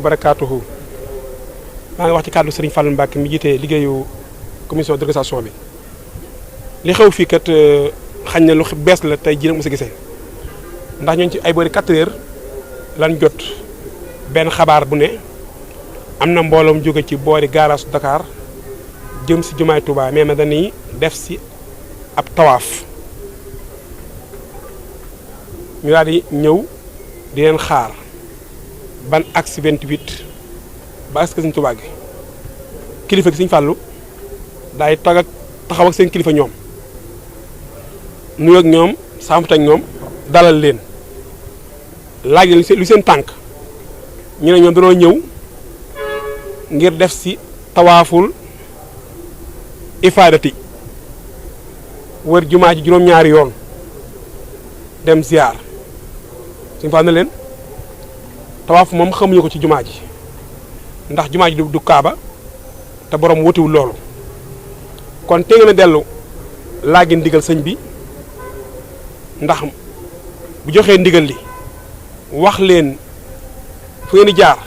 barakaatuhu maa ngi wax ci kàddu Serigne Fallou Mbacke mi jiite liggéeyu commission d'organisation bi li xew fii kat xañ na lu bees la tey jii nag mos a gisee ndax ñooñu ci ay boori 4 heures lan jot benn xabaar bu ne am na mbooloom jóge ci boori garage Dakar jëm si jumaay Touba mais na dañuy def si ab tawaaf ñu daal di ñëw di leen xaar ban axe 28 ba axe Sëñ Touba gi kilifa gi Sëñ Fallou daay taxaw ak seen kilifa ñoom nuyoo ak ñoom saamt ak ñoom dalal leen laaj lu seen tànk ñu ne ñoom dañoo ñëw ngir def si tawaaful ifaadati wër jumaa ji juróom-ñaari yoon dem ziar Sëñ Fallou na leen tawaaf moom xamuñu ko ci jumaa ji ndax jumaa ji du kaaba te borom wutiwul loolu kon te ngeen a dellu laagi ndigal sëñ bi ndax bu joxee ndigal li wax leen fu ngeen di jaar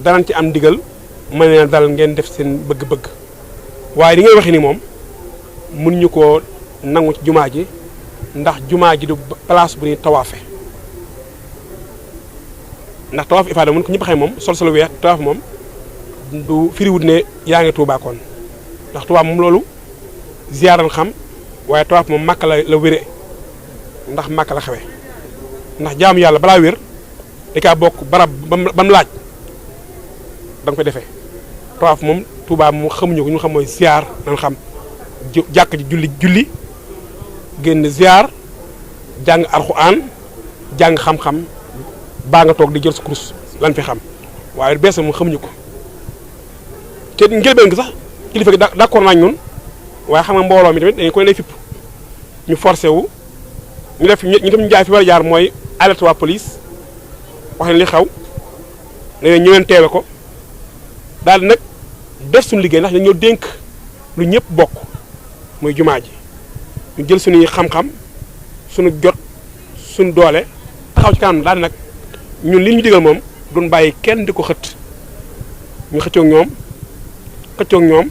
danañ ci am ndigal mën na dal ngeen def seen bëgg-bëgg waaye li ngay waxee ni moom mënuñu koo nangu ci jumaa ji ndax jumaa ji du place bu ñuy tawaafe ndax tawaaf ifaada mun ko ñëpp xëy moom sol weex tawaaf moom du firiwut ne yaa ngi Tuubaa kon ndax tawaaf moom loolu ziyaaran xam waaye tawaaf moom Màkka la wére ndax Màkka la xewe ndax jaamu yàlla balaa wér da kaa bokk barab bam laaj da nga koy defee tawaaf moom Tuubaa moom xamuñu ko ñu xam mooy ziyaar nan xam jàkk ji julli génn ziyaar jàng alxuraan jàng xam-xam baa nga toog di jël sa kurus lan fi xam waaye bees moom xamuñu ko te njëlbeen gi sax kilifa gi d'accord nañ ñun waaye xam nga mbooloo mi tamit dañu koy lay fipp ñu forcé wu ñu def ñu tam ñu jaay fi war a jaar mooy alerte waa police wax leen li xew ne ñëween teewe ko daal di nag def suñu liggéey ndax dañoo dénk lu ñëpp bokk muy jumaa ji ñu jël suñuy xam-xam suñu jot suñu doole taxaw ci kanam daal di nag ñun li ñu digal moom duñ bàyyi kenn di ko xët ñu xëccoog ñoom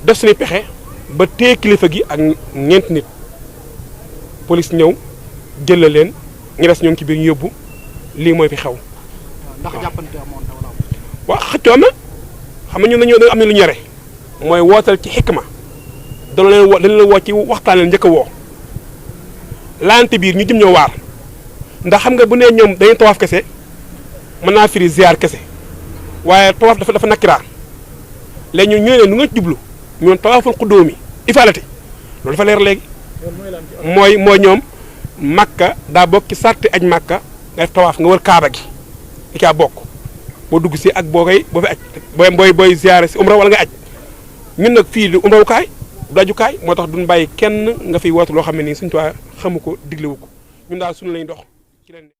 def suñuy pexe ba téye kilifa gi ak ñeent nit police ñëw jël leen ñu des ñoo ngi ci biir ñu yóbbu lii mooy fi xew. ndax jàppante amoon na wala. waaw xëccoo na xam nga ñun dañoo am na lu ñu yore mooy wootal ci xikma dañu leen woo ci waxtaan leen njëkk a woo laante biir ñu jëm ñoo waar. ndax xam nga bu nee ñoom dañuy tawaaf kese mën naa firi ziar kese waaye tawaaf dafa nakkiraa léegi ñu ne nu nga jublu ñoom tawaaful xuddóomi ifaalati loolu dafa leer léegi mooy ñoom Makka daa bokk ci sarti aj Makka nga def tawaaf nga wër kaaba gi di caa bokk boo dugg si ak boo fi aj booy ziare si umra wala nga aj ñun nag fii du umrawukaay du ajukaay moo tax duñ bàyyi kenn nga fiy woote loo xam ne nii suñu tuwaa xamu ko diglewu ko ñun daal suñu lañ dox ci leen